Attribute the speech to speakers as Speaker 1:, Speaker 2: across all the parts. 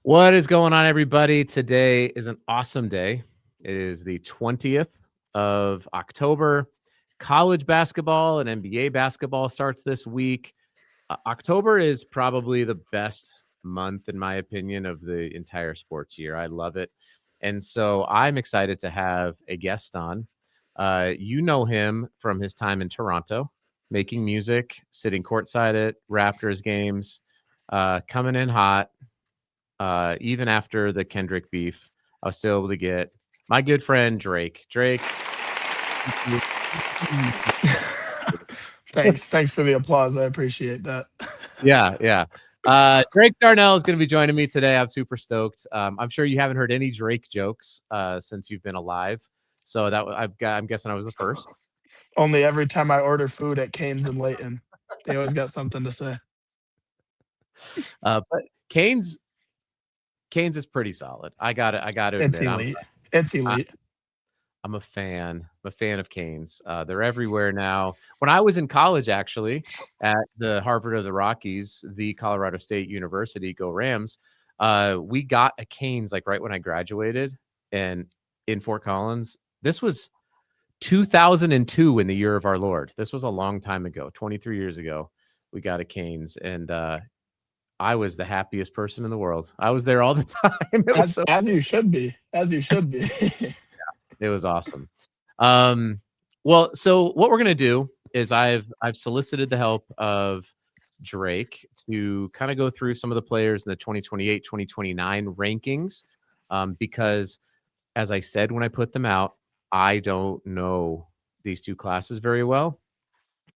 Speaker 1: What is going on, everybody? Today is an awesome day. It is the 20th of October. College basketball and NBA basketball starts this week. October is probably the best month, in my opinion, of the entire sports year. I love it. And so I'm excited to have a guest on. You know him from his time in Toronto, making music, sitting courtside at Raptors games, coming in hot. Even after the Kendrick beef, I was still able to get my good friend Drake. Drake,
Speaker 2: Thanks for the applause. I appreciate that.
Speaker 1: yeah. Drake Darnell is going to be joining me today. I'm super stoked. I'm sure you haven't heard any Drake jokes since you've been alive, so I'm guessing I was the first.
Speaker 2: Only every time I order food at Cane's and Layton, they always got something to say.
Speaker 1: But Canes is pretty solid. I got to
Speaker 2: It's
Speaker 1: admit,
Speaker 2: elite. It's
Speaker 1: I,
Speaker 2: elite.
Speaker 1: I'm a fan. I'm a fan of Canes. They're everywhere now. When I was in college, actually, at the Harvard of the Rockies, the Colorado State University, go Rams, we got a Canes like right when I graduated and in Fort Collins. This was 2002 in the year of our Lord. This was a long time ago, 23 years ago. We got a Canes, and I was the happiest person in the world. I was there all the time. It was
Speaker 2: As you should be. As you should be.
Speaker 1: It was awesome. Well, so what we're gonna do is I've solicited the help of Drake to kind of go through some of the players in the 2028, 2029 rankings. Because as I said when I put them out, I don't know these two classes very well.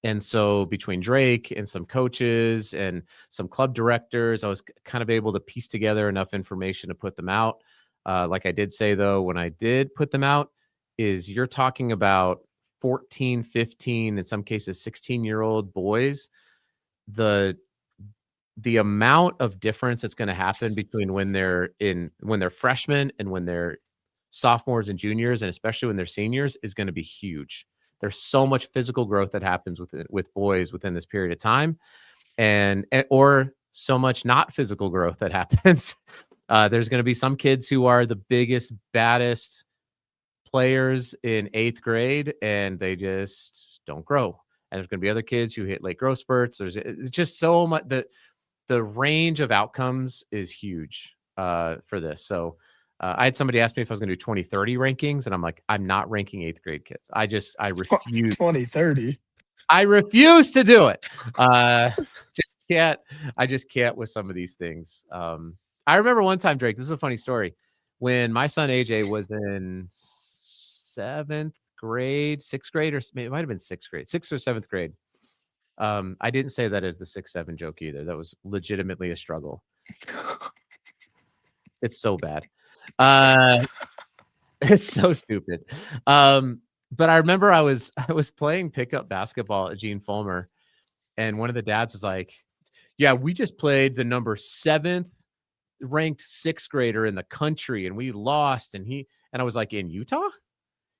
Speaker 1: And so between Drake and some coaches and some club directors, I was kind of able to piece together enough information to put them out. Like I did say, though, when I did put them out, is you're talking about 14, 15, in some cases 16-year-old boys. The amount of difference that's going to happen between when they're freshmen and when they're sophomores and juniors, and especially when they're seniors, is going to be huge. There's so much physical growth that happens with boys within this period of time, or so much not physical growth that happens. There's going to be some kids who are the biggest, baddest players in 8th grade, and they just don't grow. And there's going to be other kids who hit late growth spurts. It's just so much. The range of outcomes is huge for this. So I had somebody ask me if I was going to do 2030 rankings, and I'm like, I'm not ranking 8th grade kids. I refuse.
Speaker 2: 2030.
Speaker 1: I refuse to do it. I just can't with some of these things. I remember one time, Drake, this is a funny story. When my son AJ was in 7th grade, 6th grade, or it might have been 6th grade, 6th or 7th grade. I didn't say that as the 6-7 joke either. That was legitimately a struggle. It's so bad. It's so stupid. But I remember I was playing pickup basketball at Gene Fulmer, and one of the dads was like, "Yeah, we just played the number 7th ranked 6th grader in the country, and we lost." And I was like, "In Utah?"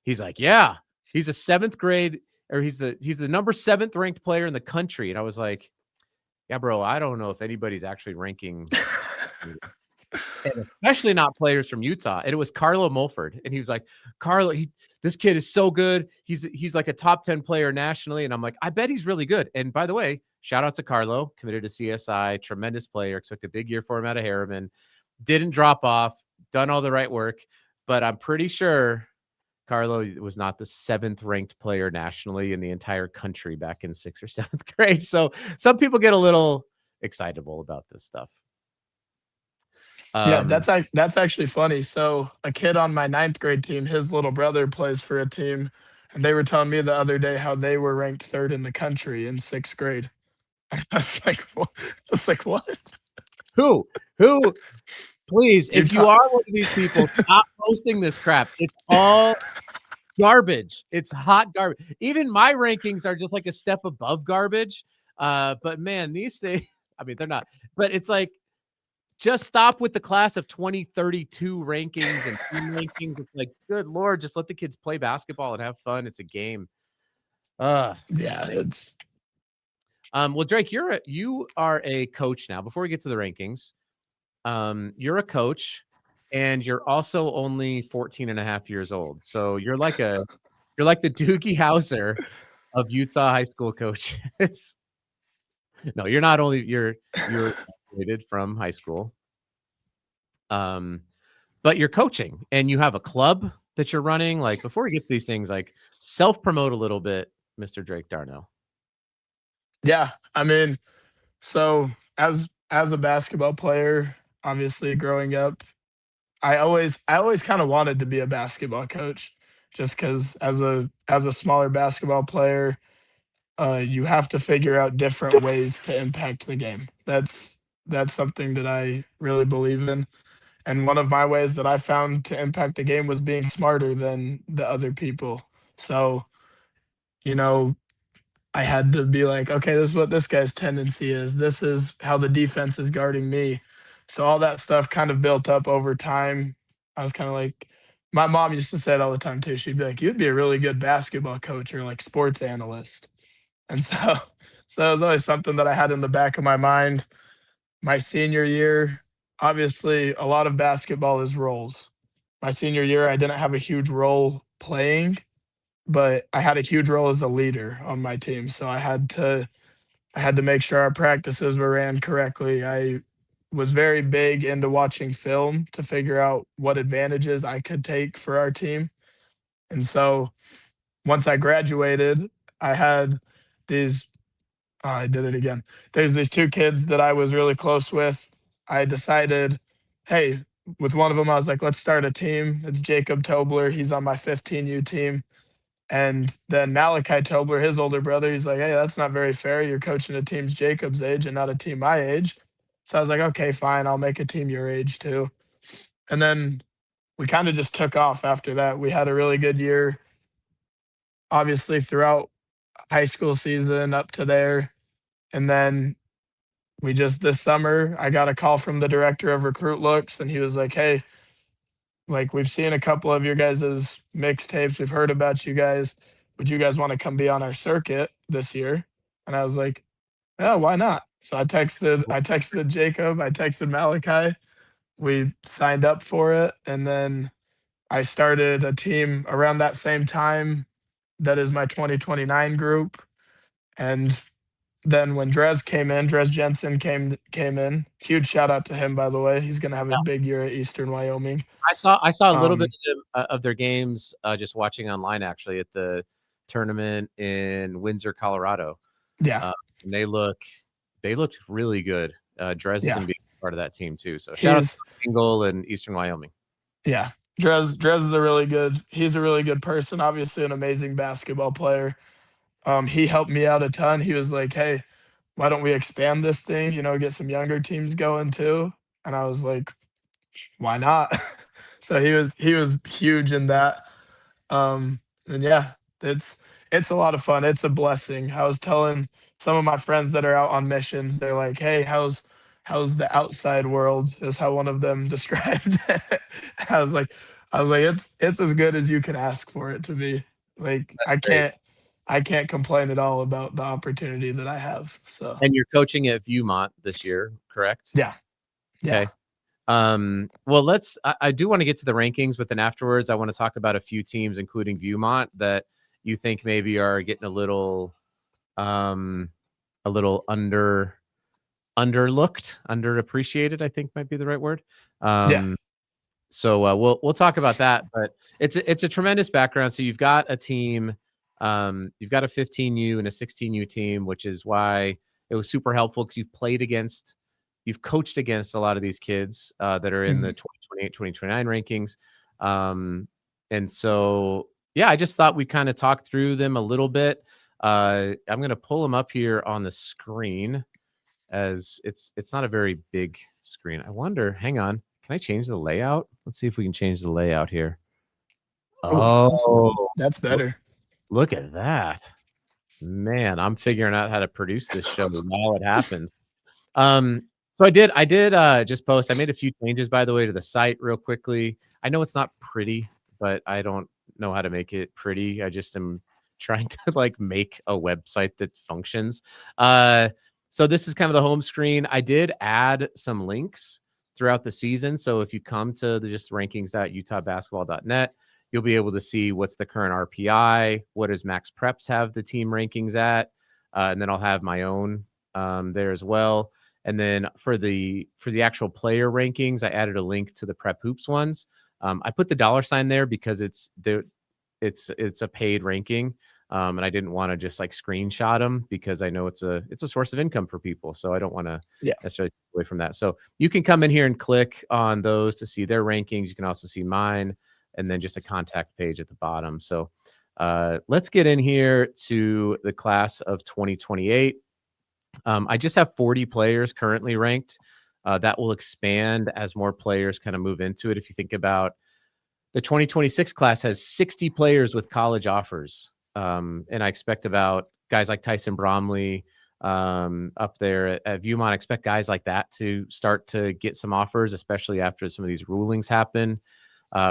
Speaker 1: He's like, "Yeah, he's a 7th grade, or he's the number 7th ranked player in the country." And I was like, "Yeah, bro, I don't know if anybody's actually ranking." And especially not players from Utah. And it was Carlo Mulford. And he was like, Carlo, this kid is so good. He's like a top 10 player nationally. And I'm like, I bet he's really good. And by the way, shout out to Carlo, committed to CSI, tremendous player. Expect a big year for him out of Harriman. Didn't drop off, done all the right work. But I'm pretty sure Carlo was not the 7th ranked player nationally in the entire country back in 6th or 7th grade. So some people get a little excitable about this stuff.
Speaker 2: Yeah, that's actually funny. So a kid on my 9th grade team, his little brother plays for a team, and they were telling me the other day how they were ranked third in the country in 6th grade. I was like, what? I was like, what?
Speaker 1: Who? Please, if you
Speaker 2: Utah.
Speaker 1: are one of these people, stop posting this crap. It's all garbage. It's hot garbage. Even my rankings are just like a step above garbage. But man, these things, I mean, they're not. But it's like, just stop with the class of 2032 rankings and team rankings. It's like, good Lord, just let the kids play basketball and have fun. It's a game.
Speaker 2: Yeah, it's
Speaker 1: Well, Drake, you are a coach now. Before we get to the rankings, you're a coach, and you're also only 14 and a half years old. So you're like the Doogie Howser of Utah high school coaches. No, you're not only you're graduated from high school, um, but you're coaching and you have a club that you're running. Like before we get to these things, like self promote a little bit, Mr. Drake Darnell.
Speaker 2: Yeah, I mean, so as a basketball player, obviously growing up, I always kind of wanted to be a basketball coach, just because as a smaller basketball player, you have to figure out different ways to impact the game. That's something that I really believe in. And one of my ways that I found to impact the game was being smarter than the other people. So, you know, I had to be like, okay, this is what this guy's tendency is. This is how the defense is guarding me. So all that stuff kind of built up over time. I was kind of like, my mom used to say it all the time too. She'd be like, you'd be a really good basketball coach or like sports analyst. And so, so it was always something that I had in the back of my mind. My senior year, obviously, a lot of basketball is roles. My senior year, I didn't have a huge role playing, but I had a huge role as a leader on my team. So I had to make sure our practices were ran correctly. I was very big into watching film to figure out what advantages I could take for our team. And so once I graduated, I had these I did it again. There's these two kids that I was really close with. I decided, hey, with one of them, I was like, let's start a team. It's Jacob Tobler. He's on my 15U team. And then Malachi Tobler, his older brother, he's like, hey, that's not very fair. You're coaching a team's Jacob's age and not a team my age. So I was like, okay, fine. I'll make a team your age too. And then we kind of just took off after that. We had a really good year, obviously, throughout high school season up to there. And then we just this summer, I got a call from the director of Recruit Looks, and he was like, hey, like, we've seen a couple of your guys' mixtapes. We've heard about you guys. Would you guys want to come be on our circuit this year? And I was like, yeah, why not? So I texted Jacob, I texted Malachi. We signed up for it. And then I started a team around that same time that is my 2029 group. And then when Drez Jensen came in. Huge shout out to him, by the way. He's gonna have a big year at Eastern Wyoming.
Speaker 1: I saw a little bit
Speaker 2: Um,
Speaker 1: of their games just watching online actually at the tournament in Windsor, Colorado.
Speaker 2: yeah,
Speaker 1: Uh, and they looked really good. Drez is going
Speaker 2: yeah.
Speaker 1: to be part of that team too. So shout out
Speaker 2: He's
Speaker 1: to Engel and Eastern Wyoming.
Speaker 2: yeah. Drez is a really good. He's a really good person. Obviously, an amazing basketball player. He helped me out a ton. He was like, "Hey, why don't we expand this thing? Get some younger teams going too." And I was like, "Why not?" So he was huge in that. And yeah, it's it's a lot of fun. It's a blessing. I was telling some of my friends that are out on missions, they're like, "Hey, how's the outside world?" Is how one of them described it. I was like, it's as good as you can ask for it to be. Like
Speaker 1: Great.
Speaker 2: I can't complain at all about the opportunity that I have. So
Speaker 1: And you're coaching at Viewmont this year, correct?
Speaker 2: yeah, yeah,
Speaker 1: Okay. Well, I do want to get to the rankings, but then afterwards, I want to talk about a few teams, including Viewmont, that you think maybe are getting um, a little underlooked, underappreciated, I think might be the right word.
Speaker 2: yeah.
Speaker 1: So we'll talk about that, but it's a tremendous background. So you've got a team, you've got a 15U and a 16U team, which is why it was super helpful because you've coached against a lot of these kids that are in the
Speaker 2: Mhm.
Speaker 1: 2028, 2029 rankings. And so, yeah, I just thought we kind of talked through them a little bit. I'm going to pull them up here on the screen as it's not a very big screen. I wonder, hang on, can I change the layout? Let's see if we can change the layout here.
Speaker 2: Oh,
Speaker 1: Oh,
Speaker 2: that's
Speaker 1: look,
Speaker 2: better.
Speaker 1: look at that. Man, I'm figuring out how to produce this show while it happens. Um, so I did just post. I made a few changes, by the way, to the site real quickly. I know it's not pretty, but I don't know how to make it pretty. I just am trying to like make a website that functions. So this is kind of the home screen. I did add some links throughout the season. So if you come to the just rankings.utahbasketball.net, you'll be able to see what's the current RPI, what does Max Preps have the team rankings at, and then I'll have my own there as well. And then for the actual player rankings, I added a link to the Prep Hoops ones. I put the $ there because it's a paid ranking. And I didn't want to just like screenshot them because I know it's a source of income for people. So I don't want to necessarily take away from that. So you can come in here and click on those to see their rankings. You can also see mine, and then just a contact page at the bottom. So let's get in here to the class of 2028. I just have 40 players currently ranked. That will expand as more players kind of move into it. If you think about the 2026 class has 60 players with college offers. And I expect about guys like Tyson Bromley up there at Viewmont. I expect guys like that to start to get some offers, especially after some of these rulings happen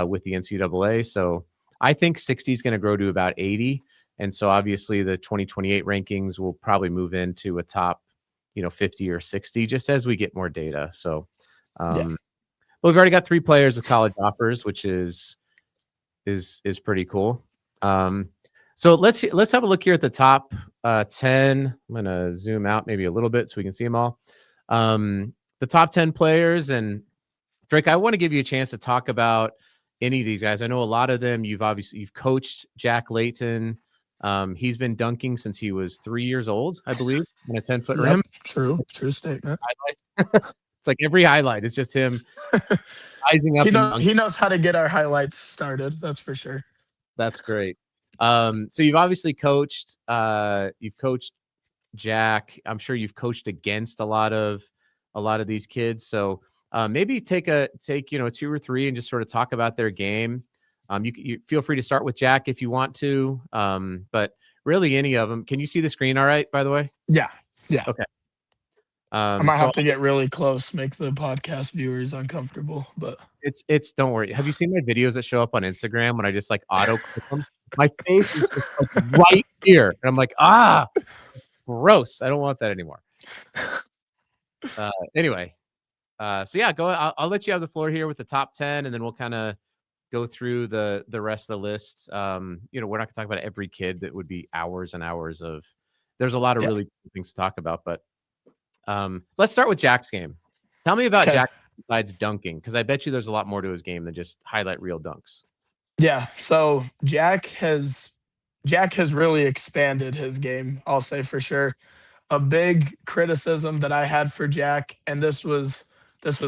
Speaker 1: with the NCAA. So I think 60 is going to grow to about 80. And so obviously the 2028 rankings will probably move into a top, 50 or 60 just as we get more data. So, but we've already got 3 players with college offers, which is pretty cool. So let's have a look here at the top 10. I'm gonna zoom out maybe a little bit so we can see them all. The top 10 players, and Drake, I want to give you a chance to talk about any of these guys. I know a lot of them. You've coached Jack Layton. He's been dunking since he was 3 years old, I believe, on a 10-foot rim.
Speaker 2: True statement.
Speaker 1: It's like every highlight is just him rising up.
Speaker 2: He knows how to get our highlights started. That's for sure.
Speaker 1: That's great. So you've obviously coached. You've coached Jack. I'm sure you've coached against a lot of these kids. So maybe take 2 or 3 and just sort of talk about their game. You feel free to start with Jack if you want to, but really any of them. Can you see the screen all right, by the way?
Speaker 2: Yeah.
Speaker 1: Okay.
Speaker 2: I might have to get really close, make the podcast viewers uncomfortable, but
Speaker 1: it's don't worry. Have you seen my videos that show up on Instagram when I just like auto click them? My face is just like right here, and I'm like, gross. I don't want that anymore. Anyway, so yeah, go. I'll let you have the floor here with the top 10, and then we'll kind of go through the rest of the list. We're not gonna talk about every kid. That would be hours and hours of. There's a lot of really cool things to talk about, but let's start with Jack's game. Tell me about Jack besides dunking, because I bet you there's a lot more to his game than just highlight reel dunks.
Speaker 2: Yeah, so Jack has really expanded his game, I'll say for sure. A big criticism that I had for Jack, and this was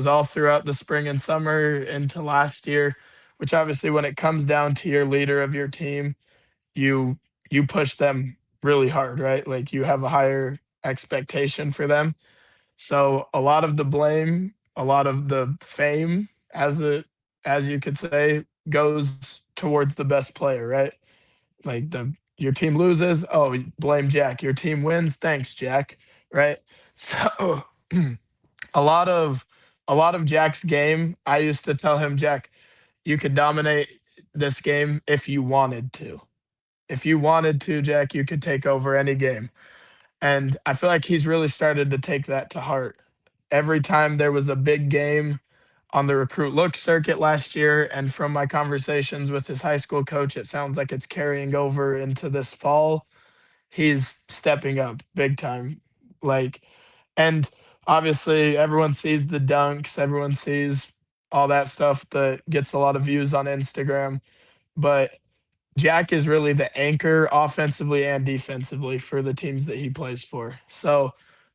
Speaker 2: all throughout the spring and summer into last year, which obviously when it comes down to your leader of your team, you push them really hard, right? Like you have a higher expectation for them. So a lot of the blame, a lot of the fame, as you could say, goes towards the best player, right? Like your team loses, oh, blame Jack. Your team wins, thanks, Jack, right? So a lot of Jack's game, I used to tell him, Jack, you could dominate this game if you wanted to. If you wanted to, Jack, you could take over any game. And I feel like he's really started to take that to heart. Every time there was a big game on the recruit look circuit last year, and from my conversations with his high school coach, it sounds like it's carrying over into this fall. He's stepping up big time. And obviously everyone sees the dunks, everyone sees all that stuff that gets a lot of views on Instagram, but Jack is really the anchor offensively and defensively for the teams that he plays for. So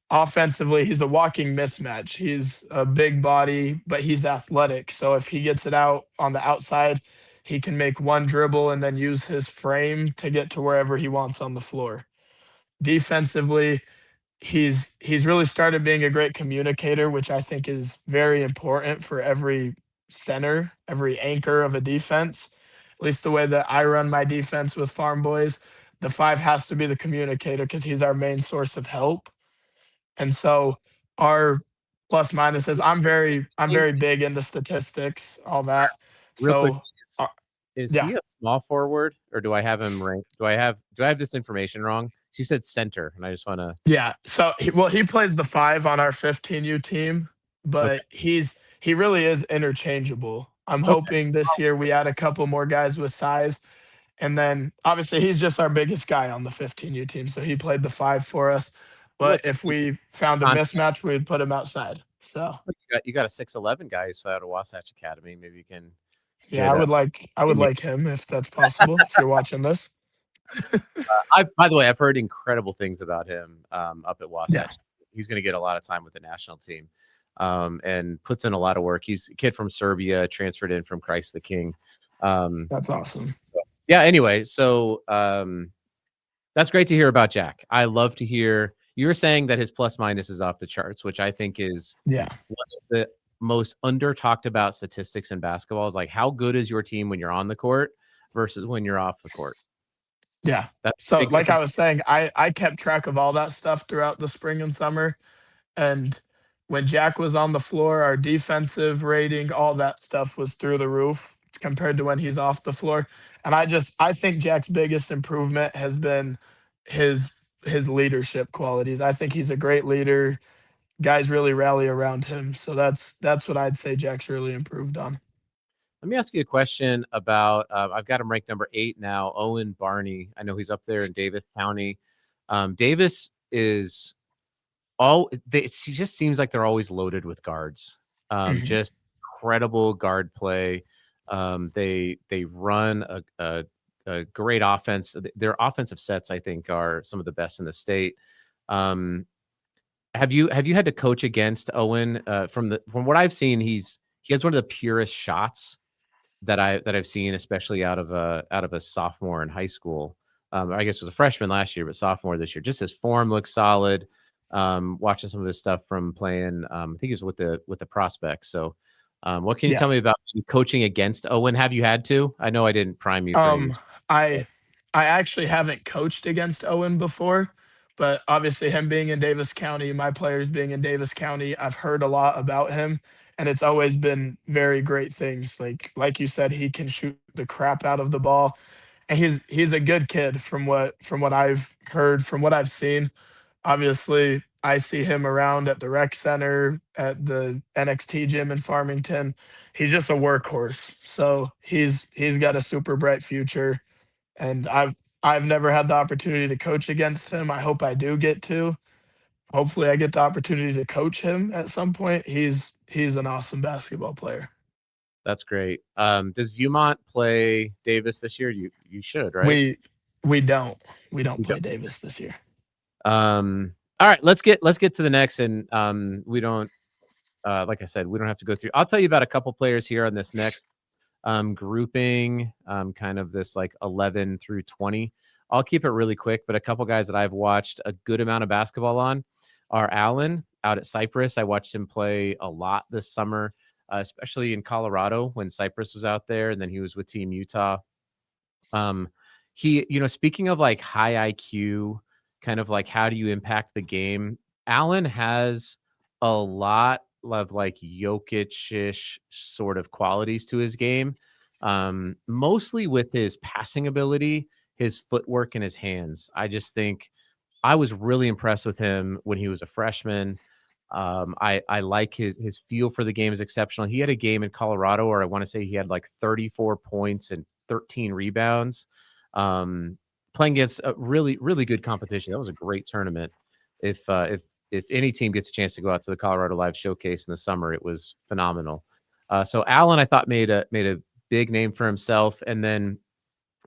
Speaker 2: offensively, he's a walking mismatch. He's a big body, but he's athletic. So if he gets it out on the outside, he can make one dribble and then use his frame to get to wherever he wants on the floor. Defensively, he's really started being a great communicator, which I think is very important for every center, every anchor of a defense. At least the way that I run my defense with Pharm Boys, the 5 has to be the communicator because he's our main source of help. And so our plus minuses, I'm very big into statistics, all that.
Speaker 1: Real quick,
Speaker 2: So
Speaker 1: is he a small forward, or do I have him ranked? Do I have this information wrong? You said center, and I just want to.
Speaker 2: Yeah. So he plays the 5 on our 15U team, but he's he really is interchangeable. I'm
Speaker 1: Okay.
Speaker 2: hoping this year we add a couple more guys with size. And then obviously he's just our biggest guy on the 15U team. So he played the 5 for us.
Speaker 1: Look,
Speaker 2: But if we found a mismatch, we'd put him outside. So
Speaker 1: you got a 6'11" guy who's out of Wasatch Academy. Maybe you can
Speaker 2: yeah,
Speaker 1: get
Speaker 2: I would like him if that's possible, if you're watching this.
Speaker 1: By the way, I've heard incredible things about him up at
Speaker 2: Yeah,
Speaker 1: Wasatch. He's going to get a lot of time with the national team, and puts in a lot of work. He's a kid from Serbia, transferred in from Christ the King. Um,
Speaker 2: that's awesome.
Speaker 1: yeah. Anyway, so that's great to hear about Jack. I love to hear you were saying that his plus minus is off the charts, which I think is
Speaker 2: Yeah.
Speaker 1: one of the most under talked about statistics in basketball. Is like how good is your team when you're on the court versus when you're off the court.
Speaker 2: Yeah.
Speaker 1: That's a
Speaker 2: So
Speaker 1: big
Speaker 2: like
Speaker 1: difference.
Speaker 2: I was saying, I kept track of all that stuff throughout the spring and summer. And when Jack was on the floor, our defensive rating, all that stuff was through the roof compared to when he's off the floor. And I think Jack's biggest improvement has been his his leadership qualities. I think he's a great leader. Guys really rally around him. So that's what I'd say Jack's really improved on.
Speaker 1: Let me ask you a question about. I've got him ranked number 8 now. Owen Barney. I know he's up there in Davis County. Davis is it just seems like they're always loaded with guards.
Speaker 2: Mhm.
Speaker 1: Just incredible guard play. They run a great offense. Their offensive sets, I think, are some of the best in the state. Um, have you had to coach against Owen? From what I've seen, he has one of the purest shots that I've seen, especially out of a sophomore in high school. I guess it was a freshman last year, but sophomore this year. Just his form looks solid. Watching some of his stuff from playing, I think he was with the prospects. So, what can you
Speaker 2: Yeah.
Speaker 1: tell me about coaching against Owen? Have you had to? I know I didn't prime you for any.
Speaker 2: Um, I actually haven't coached against Owen before, but obviously him being in Davis County, my players being in Davis County, I've heard a lot about him, and it's always been very great things. Like you said, he can shoot the crap out of the ball, and he's a good kid from what I've heard, from what I've seen. Obviously, I see him around at the rec center, at the NXT gym in Farmington. He's just a workhorse. So he's got a super bright future. And I've never had the opportunity to coach against him. I hope I do get to. Hopefully I get the opportunity to coach him at some point. He's an awesome basketball player.
Speaker 1: That's great. Does Viewmont play Davis this year? You should, right?
Speaker 2: We we don't we don't
Speaker 1: You
Speaker 2: play
Speaker 1: don't.
Speaker 2: Davis this year.
Speaker 1: All right, let's get to the next, and we don't. Like I said, we don't have to go through. I'll tell you about a couple players here on this next grouping, kind of this like 11 through 20. I'll keep it really quick, but a couple guys that I've watched a good amount of basketball on are Allen out at Cypress. I watched him play a lot this summer, especially in Colorado when Cypress was out there, and then he was with Team Utah. Um, speaking of like high IQ, kind of like how do you impact the game? Allen has a lot of like Jokic-ish sort of qualities to his game, mostly with his passing ability, his footwork, and his hands. I just think I was really impressed with him when he was a freshman. I like his feel for the game is exceptional. He had a game in Colorado where I want to say he had like 34 points and 13 rebounds, um, playing against a really really good competition. That was a great tournament. If any team gets a chance to go out to the Colorado Live Showcase in the summer, it was phenomenal. So Allen, I thought made a big name for himself, and then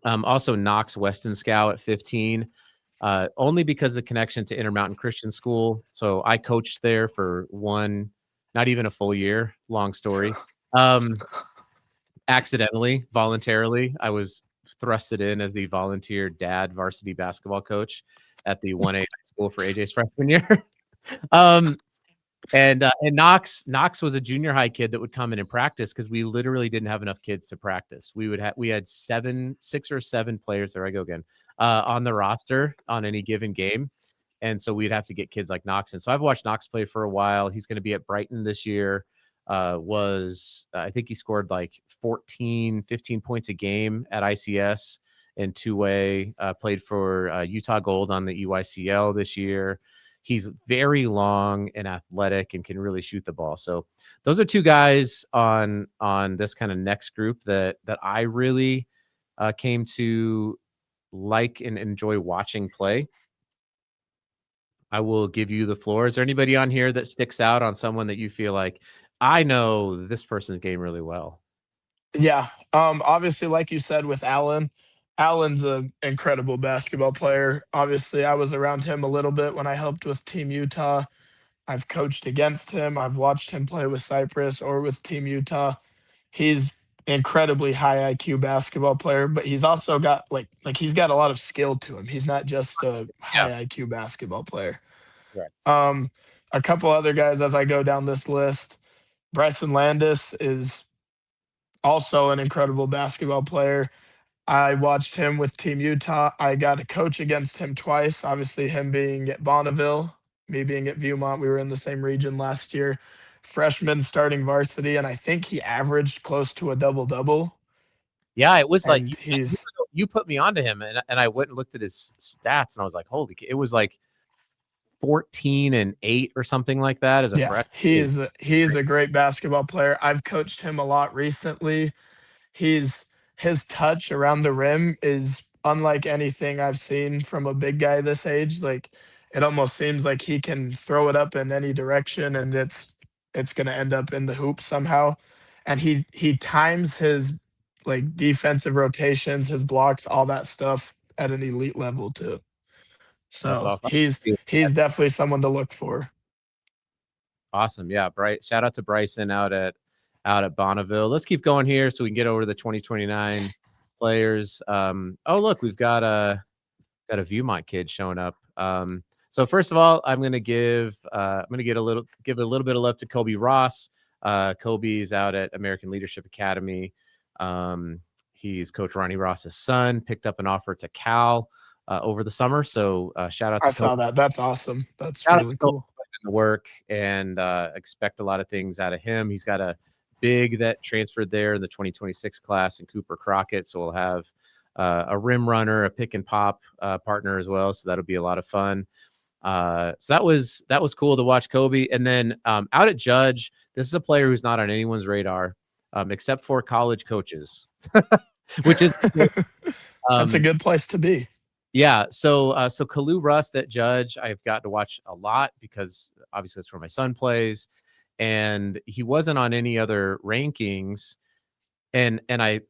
Speaker 1: also Knox Weston-Scow at 15, only because of the connection to Intermountain Christian School. So I coached there for not even a full year. Long story. Um, Accidentally, voluntarily, I was thrusted in as the volunteer dad varsity basketball coach at the 1A high school for AJ's freshman year. um, and Knox was a junior high kid that would come in and practice because we literally didn't have enough kids to practice. We had 6 or 7 players. There I go again, on the roster on any given game, and so we'd have to get kids like Knox. And so I've watched Knox play for a while. He's going to be at Brighton this year. I think he scored like 14, 15 points a game at ICS and two-way. Played for Utah Gold on the EYCL this year. He's very long and athletic and can really shoot the ball. So those are two guys on this kind of next group that I really came to like and enjoy watching play. I will give you the floor. Is there anybody on here that sticks out on someone that you feel like I know this person's game really well?
Speaker 2: Yeah. Obviously, like you said with Allen, Allen's an incredible basketball player. Obviously, I was around him a little bit when I helped with Team Utah. I've coached against him. I've watched him play with Cyprus or with Team Utah. He's incredibly high IQ basketball player, but he's also got he's got a lot of skill to him. He's not just a
Speaker 1: Yeah,
Speaker 2: high IQ basketball player.
Speaker 1: correct.
Speaker 2: Um, a couple other guys as I go down this list. Bryson Landis is also an incredible basketball player. I watched him with Team Utah. I got to coach against him twice. Obviously, him being at Bonneville, me being at Viewmont. We were in the same region last year. Freshman starting varsity, and I think he averaged close to a double double.
Speaker 1: Yeah, it was like
Speaker 2: And
Speaker 1: you
Speaker 2: he's
Speaker 1: you put me onto him, and I went and looked at his stats, and I was like, holy, it was like 14 and 8 or something like that as a
Speaker 2: yeah,
Speaker 1: freshman.
Speaker 2: he's a great basketball player. I've coached him a lot recently. He's his touch around the rim is unlike anything I've seen from a big guy this age. Like it almost seems like he can throw it up in any direction and it's going to end up in the hoop somehow. And he times his like defensive rotations, his blocks, all that stuff at an elite level too.
Speaker 1: That's
Speaker 2: So
Speaker 1: awesome.
Speaker 2: he's definitely someone to look for.
Speaker 1: Awesome. Yeah, Bright. Shout out to Bryson out at Bonneville. Let's keep going here so we can get over to the 2029 players. Oh, look, we've got a Viewmont kid showing up. So first of all, I'm gonna give a little bit of love to Kobe Ross. Kobe's out at American Leadership Academy. He's Coach Ronnie Ross's son. Picked up an offer to Cal over the summer. So shout out
Speaker 2: I
Speaker 1: to Kobe.
Speaker 2: saw that. That's awesome. That's
Speaker 1: Shout out to
Speaker 2: really
Speaker 1: Kobe
Speaker 2: cool.
Speaker 1: for putting in the work and expect a lot of things out of him. He's got a big that transferred there in the 2026 class in Cooper Crockett. So we'll have a rim runner, a pick and pop partner as well. So that'll be a lot of fun. So that was cool to watch Kobe. And then out at Judge, this is a player who's not on anyone's radar except for college coaches, which is
Speaker 2: That's a
Speaker 1: um,
Speaker 2: good place to be.
Speaker 1: yeah. So Kalu Rust at Judge, I've got to watch a lot because obviously that's where my son plays, and he wasn't on any other rankings. And I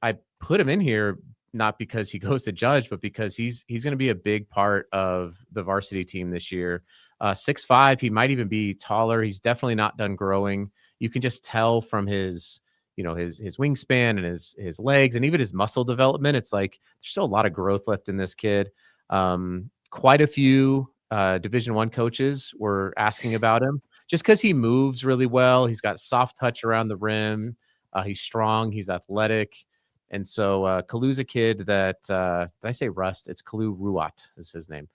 Speaker 1: put him in here not because he goes to Judge, but because he's going to be a big part of the varsity team this year. 6'5", he might even be taller. He's definitely not done growing. You can just tell from his his wingspan and his legs and even his muscle development. It's like there's still a lot of growth left in this kid. Quite a few Division One coaches were asking about him just because he moves really well. He's got soft touch around the rim. He's strong. He's athletic. And so Kalu's a kid that did I say Rust? It's Kalu Ruat is his name.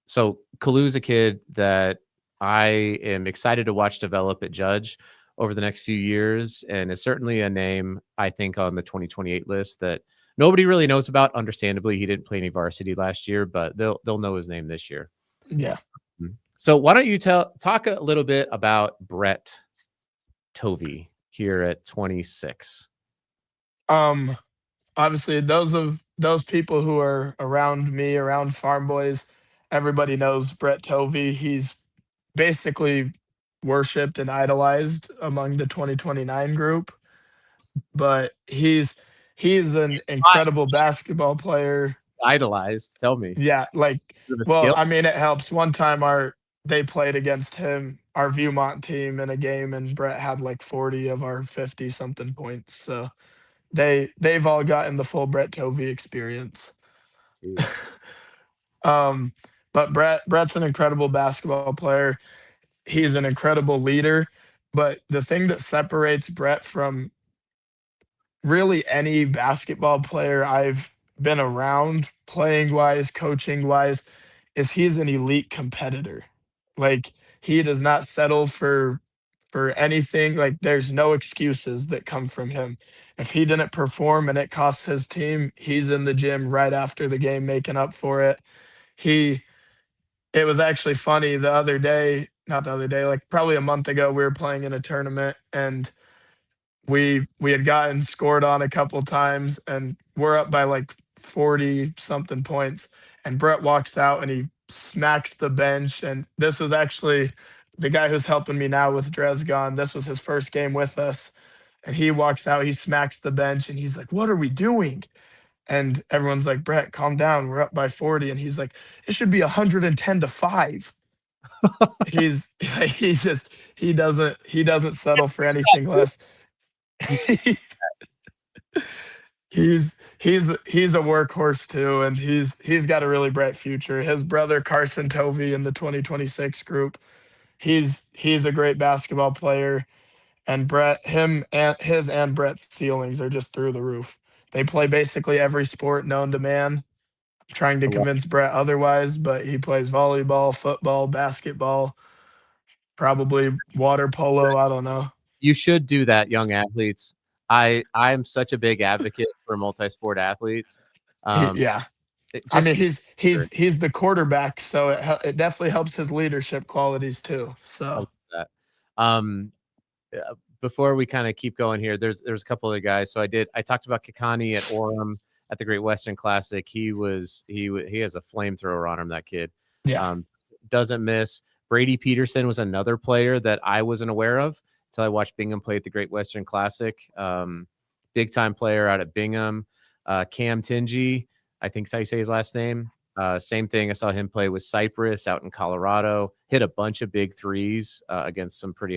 Speaker 1: So Kalu's a kid that I am excited to watch develop at Judge over the next few years, and is certainly a name I think on the 2028 list that nobody really knows about. Understandably, he didn't play any varsity last year, but they'll know his name this year.
Speaker 2: Yeah.
Speaker 1: So why don't you talk a little bit about Brett Tovey here at 26?
Speaker 2: Um, Obviously those people who are around me, around Pharm Boys, everybody knows Brett Tovey. He's basically worshipped and idolized among the 2029 group, but he's an incredible basketball player.
Speaker 1: Idolized. Tell me.
Speaker 2: Yeah,
Speaker 1: The
Speaker 2: well,
Speaker 1: skill.
Speaker 2: I mean, it helps. One time they played against him, our Viewmont team in a game, and Brett had like 40 of our 50 something points. So they've all gotten the full Brett Tovey experience.
Speaker 1: Jeez.
Speaker 2: Um, but Brett's an incredible basketball player. He's an incredible leader. But the thing that separates Brett from really any basketball player I've been around, playing wise, coaching wise, is he's an elite competitor. Like he does not settle for anything. Like there's no excuses that come from him. If he didn't perform and it costs his team, he's in the gym right after the game making up for it. He It was actually funny the other day, not the other day, like probably a month ago, we were playing in a tournament and we had gotten scored on a couple times and we're up by like 40 something points and Brett walks out and he smacks the bench, and this was actually the guy who's helping me now with Dresgon. This was his first game with us, and he walks out, he smacks the bench and he's like, "What are we doing?" And everyone's like, "Brett, calm down, we're up by 40." And he's like, "It should be 110 to 5." He's he's just he doesn't settle for anything less.
Speaker 1: You
Speaker 2: He's a workhorse too, and he's got a really bright future. His brother Carson Tovey in the 2026 group, he's a great basketball player, and Brett, him and his and Brett's ceilings are just through the roof. They play basically every sport known to man. I'm trying to convince Brett otherwise, but he plays volleyball, football, basketball, probably water polo. I don't know.
Speaker 1: you should do that, young athletes. I'm such a big advocate for multi-sport athletes. Um,
Speaker 2: Yeah,
Speaker 1: it
Speaker 2: I
Speaker 1: just
Speaker 2: mean, he's the quarterback, so it definitely helps his leadership qualities too.
Speaker 1: I
Speaker 2: So
Speaker 1: love that. Um, Before we kind of keep going here, there's a couple of guys. So I talked about Kikani at Orem at the Great Western Classic. He has a flamethrower on him. That kid
Speaker 2: yeah,
Speaker 1: um, doesn't miss. Brady Peterson was another player that I wasn't aware of until I watched Bingham play at the Great Western Classic. Big time player out at Bingham. Cam Tingy, I think is how you say his last name. Same thing. I saw him play with Cypress out in Colorado. Hit a bunch of big threes against some pretty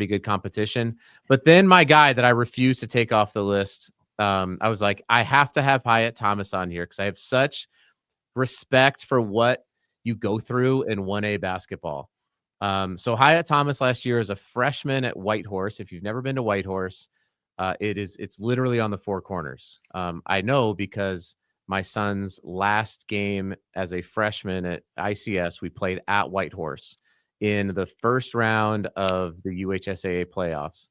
Speaker 1: good competition. But then my guy that I refuse to take off the list, I was like, I have to have Hyatt Thomas on here because I have such respect for what you go through in 1A basketball. So Hyatt Thomas last year is a freshman at Whitehorse. If you've never been to Whitehorse, it's literally on the four corners. I know because my son's last game as a freshman at ICS, we played at Whitehorse in the first round of the UHSAA playoffs.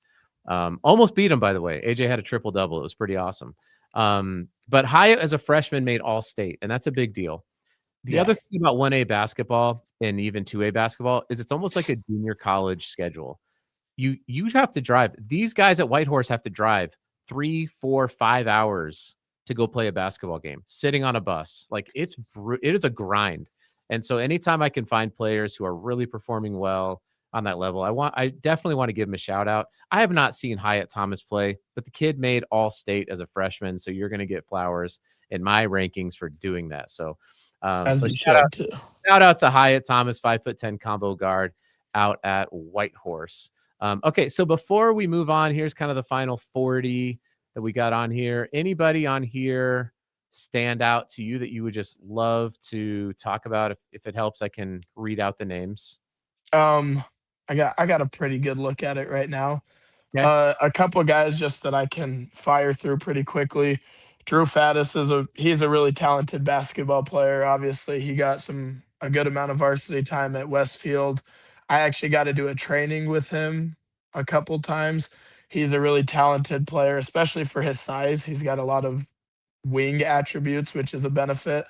Speaker 1: Almost beat him, by the way. AJ had a triple double. It was pretty awesome. But Hyatt as a freshman made all state, and that's a big deal. The
Speaker 2: yeah,
Speaker 1: other thing about 1A basketball and even 2A basketball is it's almost like a junior college schedule. You have to drive. These guys at Whitehorse have to drive 3, 4, 5 hours to go play a basketball game, sitting on a bus. Like it is a grind. And so anytime I can find players who are really performing well on that level, I definitely want to give him a shout out. I have not seen Hyatt Thomas play, but the kid made all state as a freshman. So you're going to get flowers in my rankings for doing that. So,
Speaker 2: as
Speaker 1: so
Speaker 2: you should too.
Speaker 1: shout out to Hyatt Thomas, 5'10" combo guard out at Whitehorse. Okay, so before we move on, here's kind of the final 40 that we got on here. Anybody on here stand out to you that you would just love to talk about? If it helps, I can read out the names.
Speaker 2: Um, I got a pretty good look at it right now.
Speaker 1: Okay.
Speaker 2: A couple of guys just that I can fire through pretty quickly. Drew Faddis he's a really talented basketball player. Obviously, he got a good amount of varsity time at Westfield. I actually got to do a training with him a couple times. He's a really talented player, especially for his size. He's got a lot of wing attributes, which is a benefit.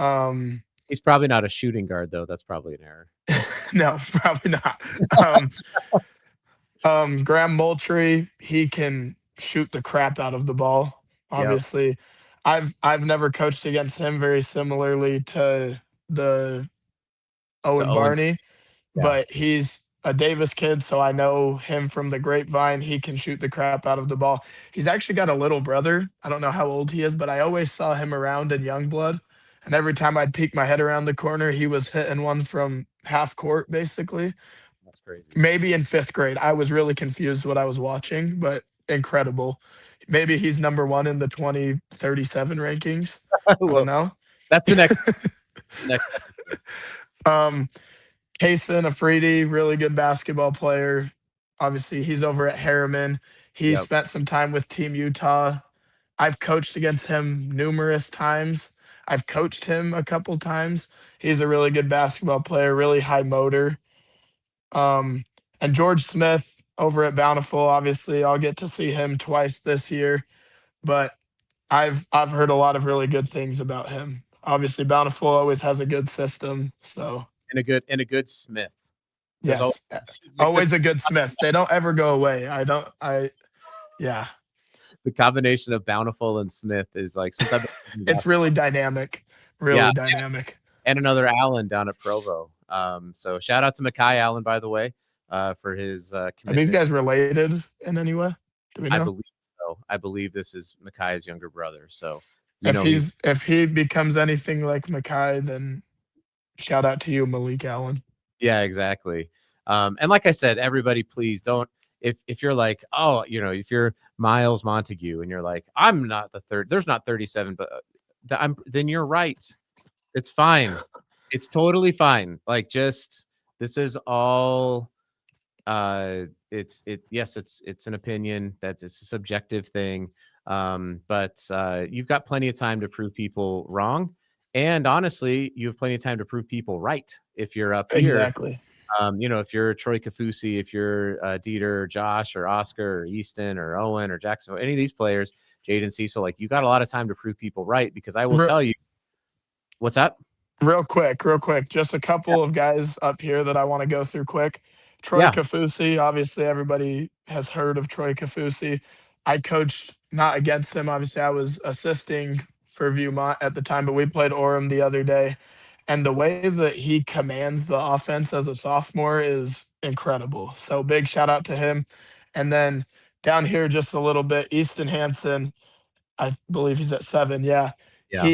Speaker 2: Um,
Speaker 1: He's probably not a shooting guard, though. That's probably an error.
Speaker 2: no, probably not. Um, Graham Moultrie, he can shoot the crap out of the ball.
Speaker 1: Yep.
Speaker 2: Obviously, I've never coached against him, very similarly to the
Speaker 1: To
Speaker 2: Owen
Speaker 1: Owen.
Speaker 2: Barney,
Speaker 1: Yeah,
Speaker 2: but he's a Davis kid, so I know him from the grapevine. He can shoot the crap out of the ball. He's actually got a little brother. I don't know how old he is, but I always saw him around in Youngblood. And every time I'd peek my head around the corner, he was hitting one from half court, basically.
Speaker 1: that's crazy.
Speaker 2: Maybe in fifth grade. I was really confused what I was watching, but incredible. Maybe he's number one in the 2037 rankings. I don't
Speaker 1: Well,
Speaker 2: know.
Speaker 1: that's the next episode.
Speaker 2: um, Kason Afridi, really good basketball player. Obviously, he's over at Harriman. He
Speaker 1: Yep.
Speaker 2: spent some time with Team Utah. I've coached against him numerous times. I've coached him a couple times. He's a really good basketball player, really high motor. Um, and George Smith over at Bountiful, obviously, I'll get to see him twice this year, but I've heard a lot of really good things about him. Obviously, Bountiful always has a good system. So
Speaker 1: and a good Smith. There's
Speaker 2: yes,
Speaker 1: always except
Speaker 2: always a good Smith. They don't ever go away. I don't. I yeah.
Speaker 1: the combination of Bountiful and Smith is like since I've been playing
Speaker 2: It's really
Speaker 1: basketball.
Speaker 2: dynamic.
Speaker 1: Yeah,
Speaker 2: Really dynamic.
Speaker 1: and another Allen down at Provo. So shout out to Makai Allen, by the way, for his
Speaker 2: Are these
Speaker 1: commitment.
Speaker 2: guys related in any way? Do we
Speaker 1: I
Speaker 2: know?
Speaker 1: believe so. I believe this is Makai's younger brother. So
Speaker 2: If
Speaker 1: he's
Speaker 2: he becomes anything like Mackay, then shout out to you, Malik Allen.
Speaker 1: yeah, exactly. And like I said, everybody, please don't. If you're like, oh, if you're Miles Montague and you're like, I'm not the third. There's not 37, but then you're right. It's fine. It's totally fine. Like just this is all it's an opinion, it's a subjective thing. But you've got plenty of time to prove people wrong. And honestly, you have plenty of time to prove people right if you're up here.
Speaker 2: Exactly.
Speaker 1: If you're Troy Kafusi, if you're Dieter, Josh, or Oscar, or Easton, or Owen, or Jackson, or any of these players, Jaden Cecil, like you got a lot of time to prove people right because I will
Speaker 2: Re-
Speaker 1: tell you, what's that?
Speaker 2: real quick, just a couple of guys up here that I want to go through quick. Troy
Speaker 1: Yeah,
Speaker 2: Kafusi, obviously everybody has heard of Troy Kafusi. I coached not against him. Obviously, I was assisting for Viewmont at the time, but we played Orem the other day. And the way that he commands the offense as a sophomore is incredible. So big shout out to him. And then down here just a little bit, Easton Hansen, I believe he's at 7. Yeah.
Speaker 1: yeah,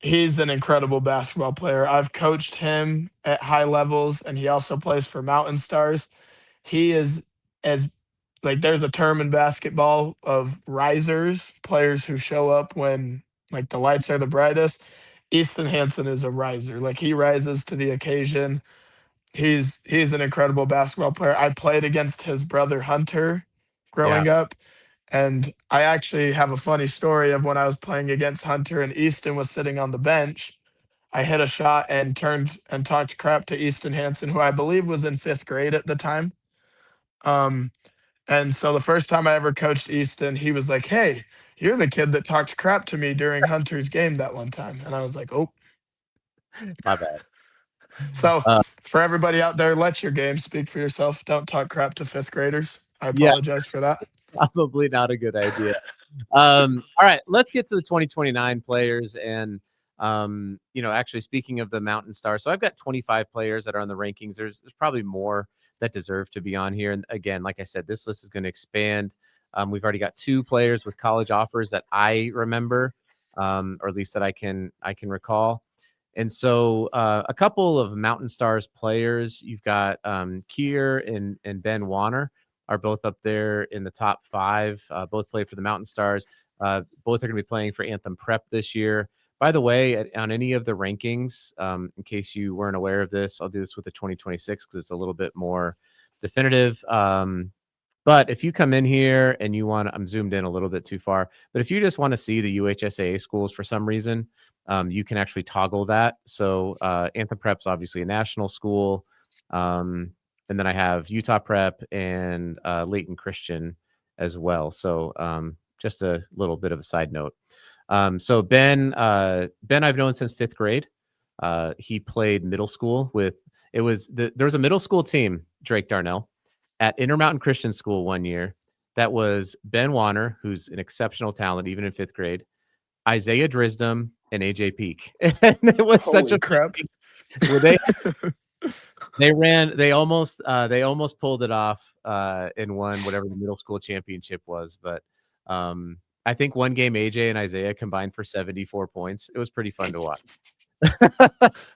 Speaker 2: He's an incredible basketball player. I've coached him at high levels and he also plays for Mountain Stars. He is as like there's a term in basketball of risers, players who show up when like the lights are the brightest. Easton Hansen is a riser. Like he rises to the occasion. He's an incredible basketball player. I played against his brother Hunter
Speaker 1: yeah.
Speaker 2: growing up, and I actually have a funny story of when I was playing against Hunter and Easton was sitting on the bench. I hit a shot and turned and talked crap to Easton Hansen, who I believe was in 5th grade at the time. Um, and so the first time I ever coached Easton, he was like, "Hey, you're the kid that talked crap to me during Hunter's game that one time." And I was like, "Oh."
Speaker 1: My bad.
Speaker 2: So
Speaker 1: Uh,
Speaker 2: for everybody out there, let your game speak for yourself. Don't talk crap to 5th graders. I
Speaker 1: yeah,
Speaker 2: apologize for that.
Speaker 1: probably not a good idea. All right, let's get to the 2029 players. And, actually speaking of the Mountain Stars, so I've got 25 players that are on the rankings. There's probably more that deserve to be on here. And again, like I said, this list is going to expand. We've already got 2 players with college offers that I remember, or at least that I can recall. And so a couple of Mountain Stars players, you've got Kier and Ben Warner are both up there in the top 5. Both play for the Mountain Stars. Both are going to be playing for Anthem Prep this year. By the way, on any of the rankings, in case you weren't aware of this, I'll do this with the 2026 because it's a little bit more definitive. But if you come in here and you want, I'm zoomed in a little bit too far, but if you just want to see the UHSAA schools for some reason, you can actually toggle that. So Anthem Prep's obviously a national school. And then I have Utah Prep and Layton Christian as well. So just a little bit of a side note. So Ben I've known since 5th grade. He played middle school with, there was a middle school team, Drake Darnell, at Intermountain Christian School one year. That was Ben Warner, who's an exceptional talent, even in 5th grade, Isaiah Drisdom, and AJ Peak. And it was such
Speaker 2: Holy
Speaker 1: a
Speaker 2: crap.
Speaker 1: where they almost pulled it off and won whatever the middle school championship was. But I think one game AJ and Isaiah combined for 74 points. It was pretty fun to watch.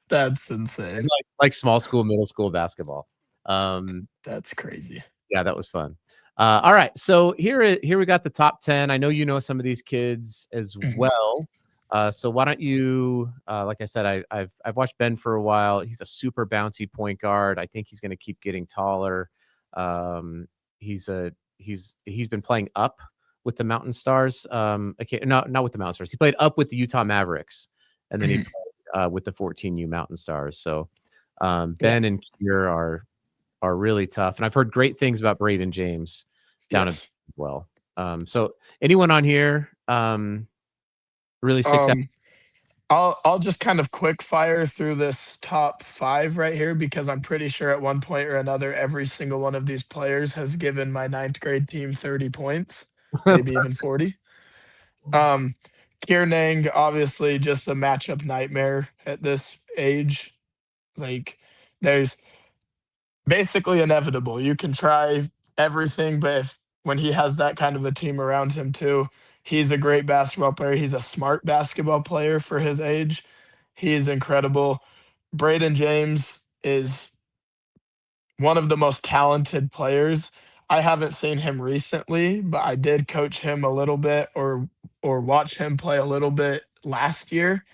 Speaker 2: That's insane.
Speaker 1: like small school, middle school basketball.
Speaker 2: That's crazy.
Speaker 1: Yeah, that was fun. All right, so here we got the top 10. I know you know some of these kids as
Speaker 2: Mhm.
Speaker 1: well. So why don't you? Like I said, I've watched Ben for a while. He's a super bouncy point guard. I think he's going to keep getting taller. He's been playing up with the Mountain Stars. Okay, no, not with the Mountain Stars. He played up with the Utah Mavericks, and then he
Speaker 2: Mhm.
Speaker 1: played with the 14U Mountain Stars. So
Speaker 2: Yeah.
Speaker 1: Ben and Kier are really tough. And I've heard great things about Braden James down at
Speaker 2: Yes.
Speaker 1: as well. So anyone on here really sticks out?
Speaker 2: Um, I'll just kind of quick fire through this top 5 right here because I'm pretty sure at one point or another, every single one of these players has given my ninth grade team 30 points, maybe even 40. Um, Kiernang, obviously just a matchup nightmare at this age. Like, there's basically inevitable. You can try everything, but if when he has that kind of a team around him too, he's a great basketball player. He's a smart basketball player for his age. He is incredible. Braden James is one of the most talented players. I haven't seen him recently, but I did coach him a little bit or watch him play a little bit last year,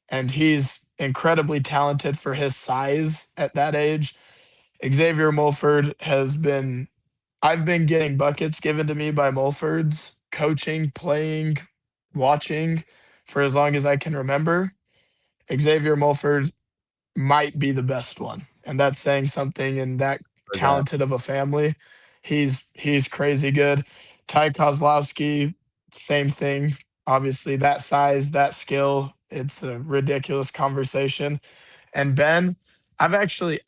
Speaker 2: and he's incredibly talented for his size at that age. Xavier Mulford has been I've been getting buckets given to me by Mulfords, coaching, playing, watching for as long as I can remember. Xavier Mulford might be the best one, and that's saying something in that
Speaker 1: For that.
Speaker 2: talented of a family. He's crazy good. Ty Kozlowski, same thing. Obviously, that size, that skill, it's a ridiculous conversation. And Ben, I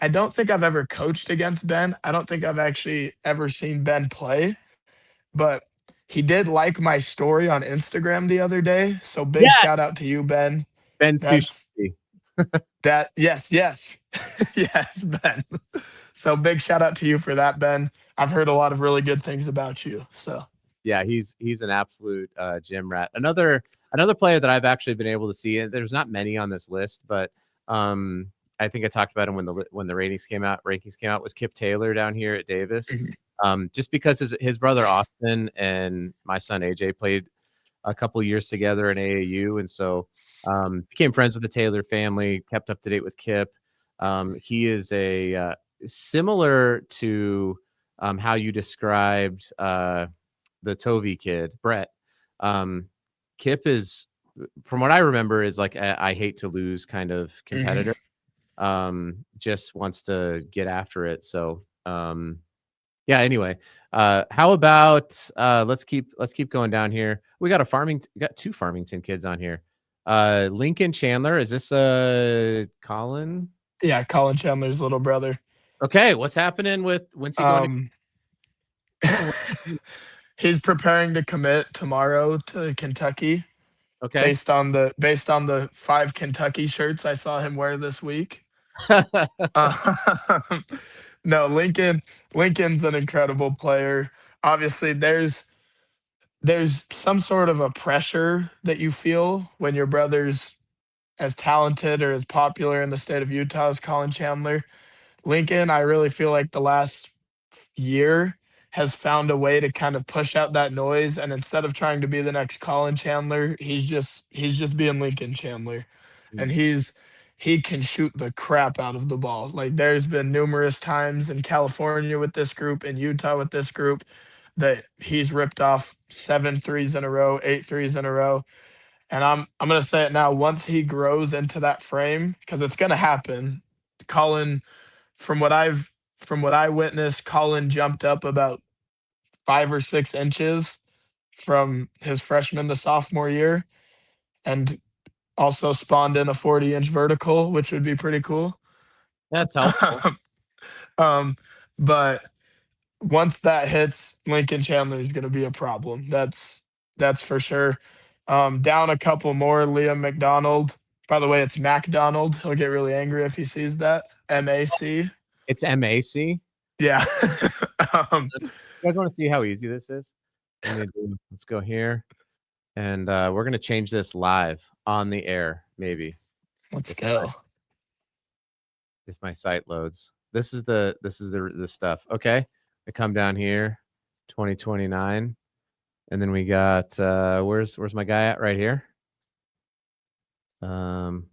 Speaker 2: don't think I've ever coached against Ben. I don't think I've actually ever seen Ben play, but he did like my story on Instagram the other day. So big
Speaker 1: Yeah,
Speaker 2: shout out to you, Ben.
Speaker 1: Ben's too
Speaker 2: That's
Speaker 1: shitty.
Speaker 2: yes, yes. Yes, Ben. So big shout out to you for that, Ben. I've heard a lot of really good things about you. So
Speaker 1: Yeah, he's an absolute gym rat. Another player that I've actually been able to see, and there's not many on this list, but I think I talked about him when the rankings came out was Kip Taylor down here at Davis.
Speaker 2: mhm,
Speaker 1: Just because his brother Austin and my son AJ played a couple years together in AAU, and so became friends with the Taylor family, kept up to date with Kip. He is a similar to how you described the Tovey kid, Brett. Um, Kip is, from what I remember, is like I hate to lose kind of
Speaker 2: mhm.
Speaker 1: competitor. Just wants to get after it. So yeah. Anyway, how about let's keep going down here. We got two Farmington kids on here. Lincoln Chandler. Is this Colin?
Speaker 2: Yeah, Colin Chandler's little brother.
Speaker 1: Okay, what's happening when's he going to
Speaker 2: Um
Speaker 1: oh,
Speaker 2: he's preparing to commit tomorrow to Kentucky
Speaker 1: okay.
Speaker 2: based on the 5 Kentucky shirts I saw him wear this week. Um, no, Lincoln's an incredible player. Obviously, there's some sort of a pressure that you feel when your brother's as talented or as popular in the state of Utah as Colin Chandler. Lincoln, I really feel like the last year has found a way to kind of push out that noise, and instead of trying to be the next Colin Chandler, he's just being Lincoln Chandler. And he can shoot the crap out of the ball. Like there's been numerous times in California with this group, in Utah with this group, that he's ripped off 7 threes in a row, 8 threes in a row. And I'm gonna say it now. Once he grows into that frame, because it's gonna happen, Colin, from what I witnessed, Colin jumped up about 5 or 6 inches from his freshman to sophomore year, and also spawned in a 40-inch vertical, which would be pretty cool.
Speaker 1: That's helpful.
Speaker 2: um, but once that hits, Lincoln Chandler is going to be a problem. That's for sure. Down a couple more, Liam McDonald. By the way, it's MacDonald. He'll get really angry if he sees that. MAC.
Speaker 1: It's MAC.
Speaker 2: Yeah. um,
Speaker 1: You guys want to see how easy this is? Let's go here, and we're gonna change this live on the air. Maybe
Speaker 2: let's
Speaker 1: if my
Speaker 2: go.
Speaker 1: if my site loads. This is the stuff. Okay, I come down here, 2029, and then we got where's my guy at right here? Nope,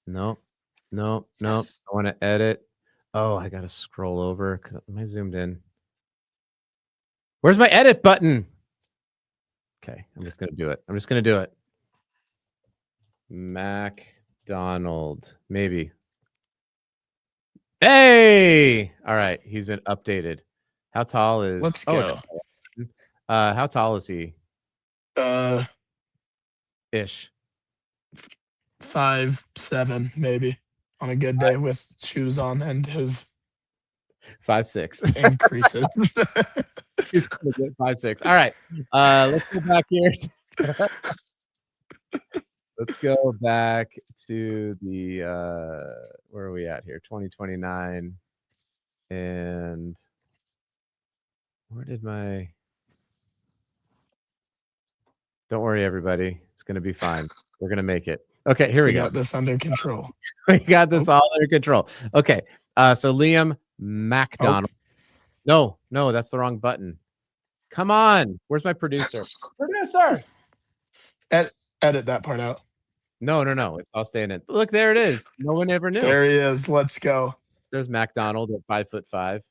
Speaker 1: nope, nope. I want to edit. Oh, I gotta scroll over because am I zoomed in? Where's my edit button? Okay, I'm just gonna do it. I'm just gonna do it. MacDonald, maybe. Hey! All right, he's been updated. How tall is
Speaker 2: Let's
Speaker 1: oh,
Speaker 2: go.
Speaker 1: how tall is he?
Speaker 2: Uh,
Speaker 1: Ish.
Speaker 2: 5'7", maybe, on a good day with shoes on and his
Speaker 1: 5'6".
Speaker 2: increases.
Speaker 1: He's gonna get 5'6". All right. Let's go back here. Let's go back to the where are we at here? 2029. And where did my don't worry, everybody. It's gonna be fine. We're gonna make it. Okay, here we
Speaker 2: We
Speaker 1: go.
Speaker 2: got this under control.
Speaker 1: We got this
Speaker 2: Oh,
Speaker 1: all under control. Okay. So Liam
Speaker 2: oh,
Speaker 1: MacDonald. No, that's the wrong button. Come on. Where's my producer? Producer.
Speaker 2: edit that part out.
Speaker 1: No. I'll stay in it. Look, there it is. No one ever knew.
Speaker 2: There he is. Let's go.
Speaker 1: There's MacDonald at 5'5".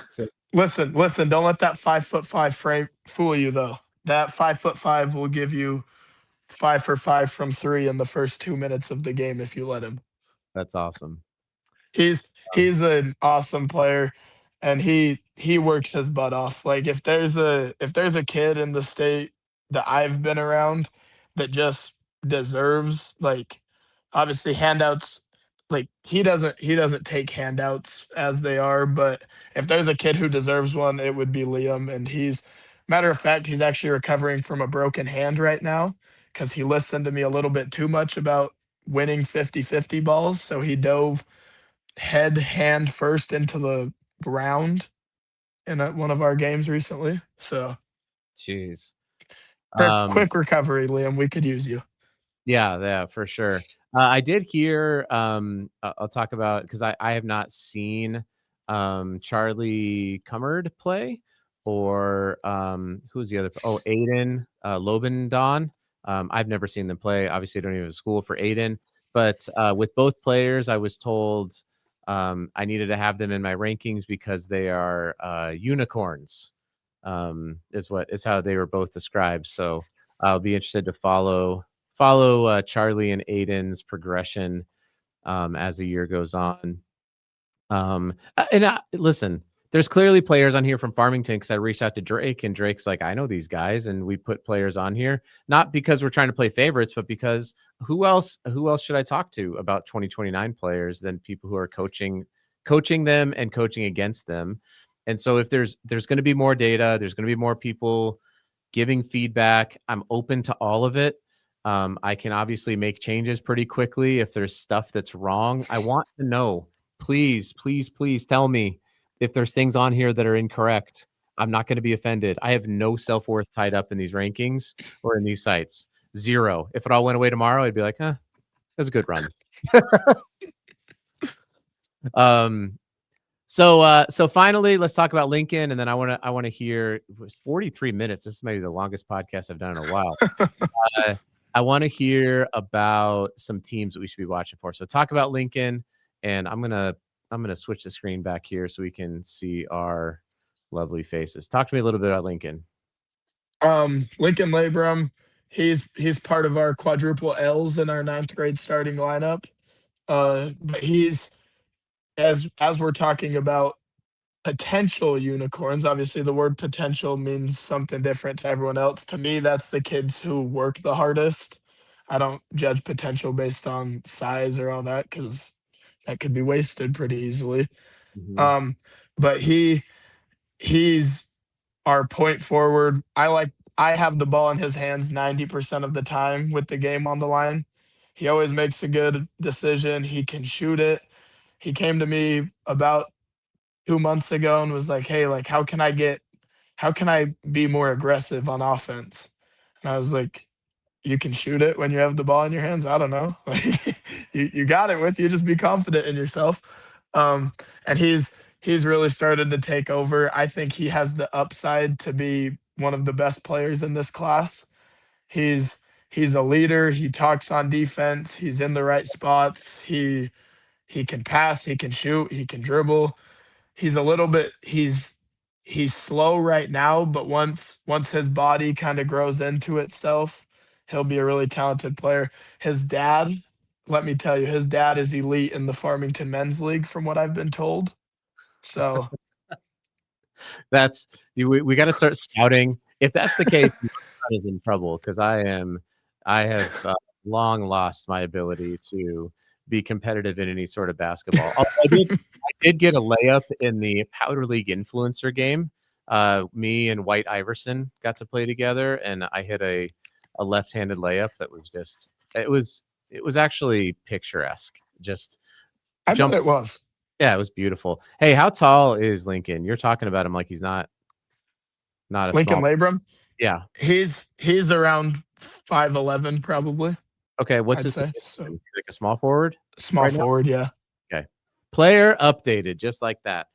Speaker 1: So
Speaker 2: Listen. Don't let that 5'5" frame fool you, though. That 5'5" will give you 5 for 5 from 3 in the first 2 minutes of the game if you let him.
Speaker 1: that's awesome.
Speaker 2: He's an awesome player, and he works his butt off. Like, if there's a kid in the state that I've been around that just deserves, like, obviously handouts, like, he doesn't take handouts as they are, but if there's a kid who deserves one, it would be Liam. And matter of fact, he's actually recovering from a broken hand right now because he listened to me a little bit too much about winning 50-50 balls, so he dove hand first into the ground in one of our games recently. So,
Speaker 1: Jeez.
Speaker 2: quick recovery, Liam. We could use you.
Speaker 1: Yeah, for sure. I did hear, I'll talk about because I have not seen Charlie Cummard play or who's the other? Oh, Aiden Lobendon. I've never seen them play. Obviously, I don't even have a school for Aiden, but with both players, I was told I needed to have them in my rankings because they are unicorns. Is how they were both described. So I'll be interested to follow Charlie and Aiden's progression as the year goes on. Listen, there's clearly players on here from Farmington because I reached out to Drake and Drake's like, I know these guys, and we put players on here not because we're trying to play favorites, but because who else should I talk to about 2029 players than people who are coaching them and coaching against them. And so if there's going to be more data, there's going to be more people giving feedback. I'm open to all of it. I can obviously make changes pretty quickly if there's stuff that's wrong. I want to know. Please tell me if there's things on here that are incorrect. I'm not going to be offended. I have no self-worth tied up in these rankings or in these sites. Zero. If it all went away tomorrow, I'd be like, it was a good run. So finally, let's talk about Lincoln, and then I want to hear. It was 43 minutes. This is maybe the longest podcast I've done in a while. I want to hear about some teams that we should be watching for. So talk about Lincoln, and I'm gonna switch the screen back here so we can see our lovely faces. Talk to me a little bit about Lincoln.
Speaker 2: Lincoln Labrum, he's part of our quadruple L's in our 9th grade starting lineup. But he's as we're talking about potential unicorns. Obviously, the word potential means something different to everyone else. To me, that's the kids who work the hardest. I don't judge potential based on size or all that because that could be wasted pretty easily.
Speaker 1: Mm-hmm.
Speaker 2: But he's our point forward. I have the ball in his hands 90% of the time with the game on the line. He always makes a good decision. He can shoot it. He came to me about 2 months ago and was like, "Hey, like, how can I be more aggressive on offense?" And I was like, "You can shoot it when you have the ball in your hands. I don't know, like, you got it with you. Just be confident in yourself." And he's really started to take over. I think he has the upside to be one of the best players in this class. He's he's a leader. He talks on defense. He's in the right spots. He can pass. He can shoot. He can dribble. He's a little bit he's slow right now, but once his body kind of grows into itself, he'll be a really talented player. His dad, let me tell you, his dad is elite in the Farmington Men's League from what I've been told. So,
Speaker 1: We got to start scouting. If that's the case, is in trouble because I have long lost my ability to be competitive in any sort of basketball. I did get a layup in the Powder League influencer game. Me and White Iverson got to play together, and I hit a left-handed layup that was just it was actually picturesque. Just
Speaker 2: I bet
Speaker 1: jump.
Speaker 2: it was.
Speaker 1: Yeah, it was beautiful. Hey, how tall is Lincoln? You're talking about him like he's not a
Speaker 2: Lincoln
Speaker 1: small.
Speaker 2: Labrum.
Speaker 1: Yeah.
Speaker 2: He's around 5'11", probably.
Speaker 1: Okay, what's
Speaker 2: I'd
Speaker 1: his
Speaker 2: say
Speaker 1: position?
Speaker 2: so.
Speaker 1: Is he like a small forward
Speaker 2: Small
Speaker 1: right now?
Speaker 2: forward, yeah.
Speaker 1: Okay. Player updated, just like that.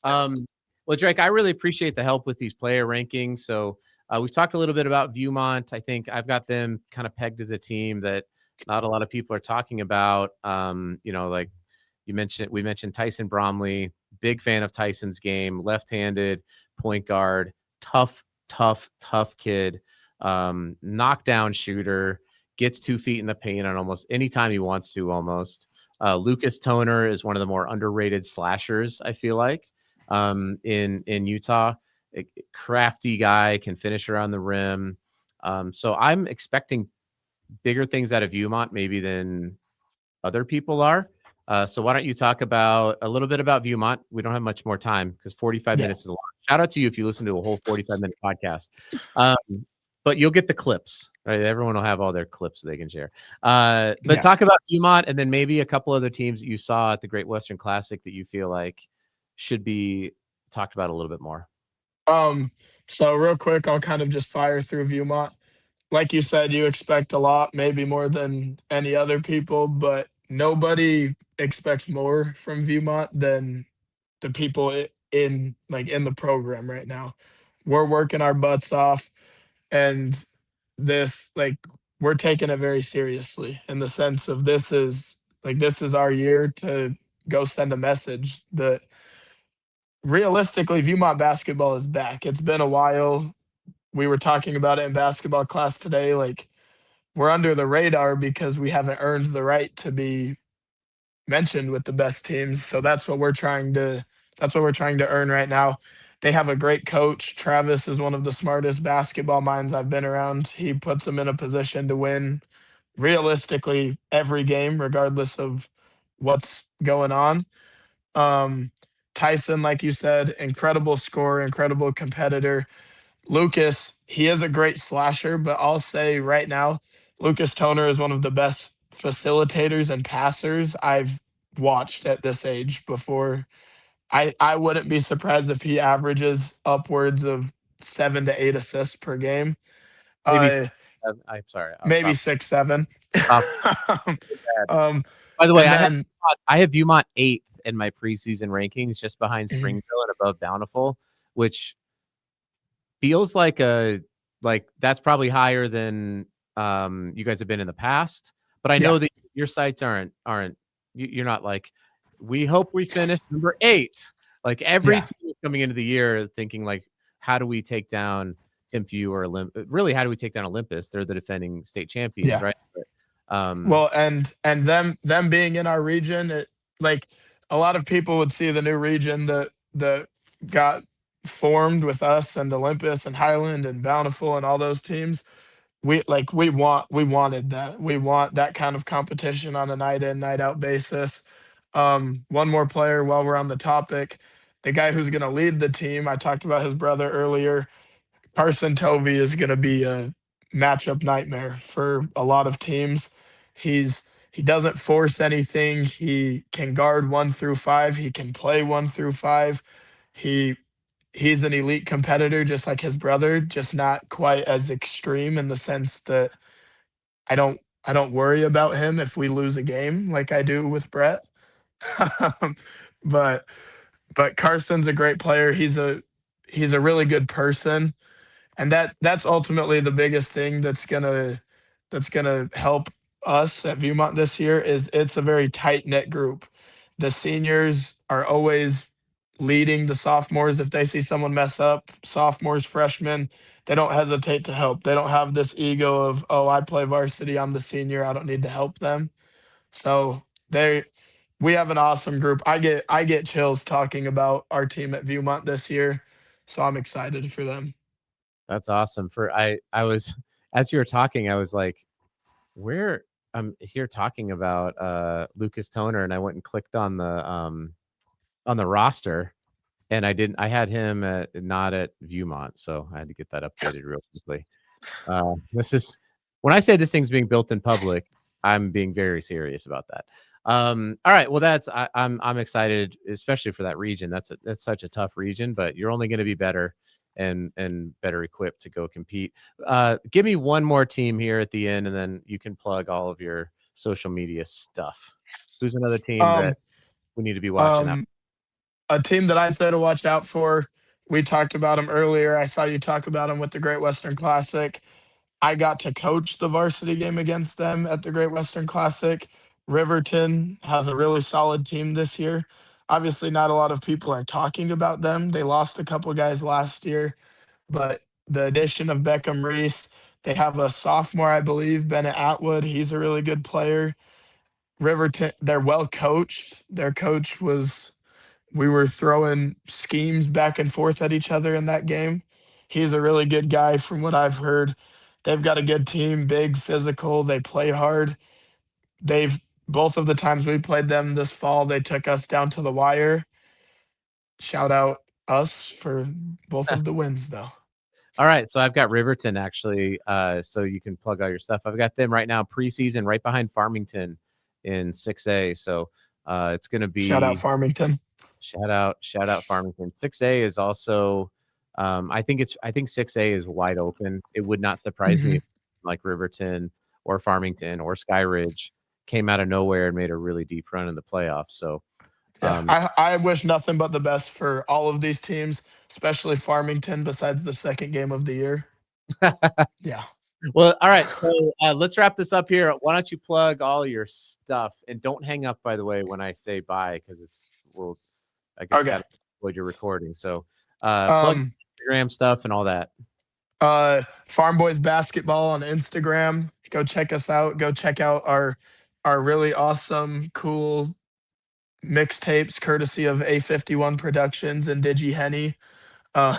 Speaker 1: Well, Drake, I really appreciate the help with these player rankings. So we've talked a little bit about Viewmont. I think I've got them kind of pegged as a team that not a lot of people are talking about. Like we mentioned Tyson Bromley, big fan of Tyson's game, left-handed point guard, tough, tough, tough kid, knockdown shooter, gets 2 feet in the paint on almost any time he wants to almost. Lucas Toner is one of the more underrated slashers, I feel like, in Utah. A crafty guy, can finish around the rim. So I'm expecting bigger things out of Viewmont maybe than other people are. So why don't you talk about a little bit about Viewmont? We don't have much more time because 45
Speaker 2: Yeah.
Speaker 1: minutes is a lot. Shout out to you if you listen to a whole 45-minute podcast. Um, but you'll get the clips, right? Everyone will have all their clips they can share. But
Speaker 2: Yeah.
Speaker 1: talk about Viewmont and then maybe a couple other teams that you saw at the Great Western Classic that you feel like should be talked about a little bit more.
Speaker 2: So real quick, I'll kind of just fire through Viewmont. Like you said, you expect a lot, maybe more than any other people, but nobody expects more from Viewmont than the people in the program right now. We're working our butts off, and this like we're taking it very seriously in the sense of this is our year to go send a message that realistically Viewmont basketball is back. It's been a while. We were talking about it in basketball class today. Like, we're under the radar because we haven't earned the right to be mentioned with the best teams. So that's what we're trying to earn right now. They have a great coach. Travis is one of the smartest basketball minds I've been around. He puts them in a position to win realistically every game, regardless of what's going on. Um, Tyson, like you said, incredible scorer, incredible competitor. Lucas, he is a great slasher, but I'll say right now, Lucas Toner is one of the best facilitators and passers I've watched at this age before. I wouldn't be surprised if he averages upwards of 7 to 8 assists per game.
Speaker 1: Maybe
Speaker 2: Uh,
Speaker 1: I'm sorry. I'll
Speaker 2: Maybe
Speaker 1: stop.
Speaker 2: 6, 7.
Speaker 1: Stop.
Speaker 2: um,
Speaker 1: By the way,
Speaker 2: and then
Speaker 1: I have Viewmont 8th in my preseason rankings, just behind
Speaker 2: mhm,
Speaker 1: Springville and above Bountiful, which feels like that's probably higher than you guys have been in the past. But I
Speaker 2: yeah,
Speaker 1: know that your sites aren't you're not like we hope we finish number 8. Like every
Speaker 2: yeah,
Speaker 1: team is coming into the year thinking like, how do we take down Tim Few or really how do we take down Olympus? They're the defending state champions,
Speaker 2: yeah.
Speaker 1: right? But,
Speaker 2: Well, and them being in our region, like a lot of people would see the new region that got formed with us and Olympus and Highland and Bountiful and all those teams. We wanted that. We want that kind of competition on a night in, night out basis. One more player while we're on the topic, the guy who's going to lead the team. I talked about his brother earlier. Carson Tovey is going to be a matchup nightmare for a lot of teams. He doesn't force anything. He can guard 1 through 5. He can play 1 through 5. He he's an elite competitor, just like his brother, just not quite as extreme in the sense that I don't worry about him if we lose a game like I do with Brett. Um, but Carson's a great player. He's a really good person, and that's ultimately the biggest thing that's gonna help us at Viewmont this year is it's a very tight knit group. The seniors are always leading the sophomores. If they see someone mess up, sophomores, freshmen, they don't hesitate to help. They don't have this ego of, oh, I play varsity, I'm the senior, I don't need to help them. So we have an awesome group. I get chills talking about our team at Viewmont this year. So I'm excited for them.
Speaker 1: that's awesome. For I was as you were talking, I was like, where I'm here talking about Lucas Toner, and I went and clicked on the roster, and I had him not at Viewmont, so I had to get that updated real quickly. This is when I say this thing's being built in public, I'm being very serious about that. All right, well, I'm excited, especially for that region. That's such a tough region, but you're only going to be better and better equipped to go compete. Give me one more team here at the end, and then you can plug all of your social media stuff. Who's another team that
Speaker 2: Um,
Speaker 1: we need to be watching out?
Speaker 2: um, a team that I'd say to watch out for. We talked about them earlier. I saw you talk about them with the Great Western Classic. I got to coach the varsity game against them at the Great Western Classic. Riverton has a really solid team this year. Obviously, not a lot of people are talking about them. They lost a couple guys last year, but the addition of Beckham Reese, they have a sophomore, I believe, Bennett Atwood. He's a really good player. Riverton, they're well coached. Their coach was, we were throwing schemes back and forth at each other in that game. He's a really good guy from what I've heard. They've got a good team, big, physical. They play hard. They've both of the times we played them this fall, they took us down to the wire. Shout out us for both of the wins, though.
Speaker 1: All right, so I've got Riverton actually, so you can plug all your stuff. I've got them right now preseason right behind Farmington in 6A. So it's going to
Speaker 2: Shout out
Speaker 1: be
Speaker 2: Farmington.
Speaker 1: shout out Farmington. 6A is also I think 6A is wide open. It would not surprise me
Speaker 2: Mhm.
Speaker 1: if like Riverton or Farmington or Skyridge came out of nowhere and made a really deep run in the playoffs. So
Speaker 2: Yeah, I wish nothing but the best for all of these teams, especially Farmington, besides the second game of the year. Yeah.
Speaker 1: well, all right. So let's wrap this up here. Why don't you plug all your stuff and don't hang up, by the way, when I say bye, because it's got
Speaker 2: Okay.
Speaker 1: to upload your recording. So plug
Speaker 2: Um,
Speaker 1: Instagram stuff and all that.
Speaker 2: Pharm Boys basketball on Instagram. Go check us out. Go check out our really awesome, cool mixtapes, courtesy of A51 Productions and Digi Henny. Uh,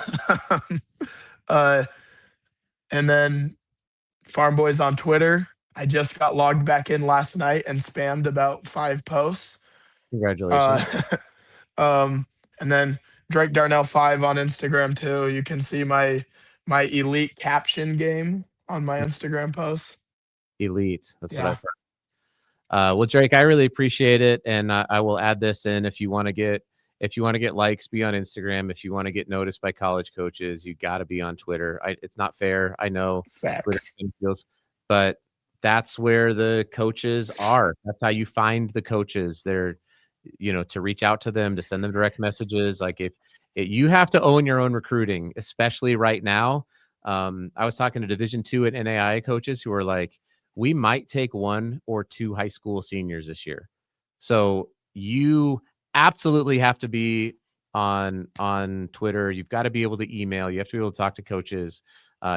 Speaker 2: uh, and then Farm Boys on Twitter. I just got logged back in last night and spammed about 5 posts. Uh,
Speaker 1: Congratulations.
Speaker 2: and then Drake Darnell 5 on Instagram too. You can see my elite caption game on my Instagram posts.
Speaker 1: Elite. That's what
Speaker 2: Yeah.
Speaker 1: I've heard. Well, Drake, I really appreciate it, and I will add this in if you want to get likes, be on Instagram. If you want to get noticed by college coaches, you got to be on Twitter. It's not fair. I know Twitter
Speaker 2: Facts.
Speaker 1: feels, but that's where the coaches are. That's how you find the coaches. They're, to reach out to them, to send them direct messages. Like if you have to own your own recruiting, especially right now. I was talking to Division II and NAIA coaches who are like, we might take 1 or 2 high school seniors this year. So you absolutely have to be on Twitter. You've got to be able to email. You have to be able to talk to coaches.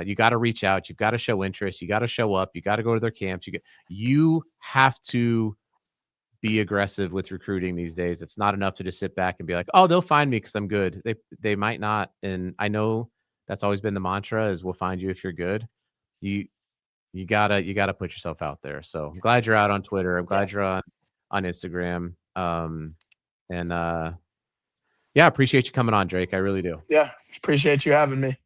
Speaker 1: You got to reach out. You've got to show interest. You got to show up. You got to go to their camps. You have to be aggressive with recruiting these days. It's not enough to just sit back and be like, oh, they'll find me because I'm good. They might not. And I know that's always been the mantra is we'll find you if you're good. You you gotta put yourself out there. So I'm glad you're out on Twitter. I'm
Speaker 2: Yeah.
Speaker 1: glad you're on Instagram. And yeah, appreciate you coming on, Drake. I really do.
Speaker 2: Yeah. Appreciate you having me.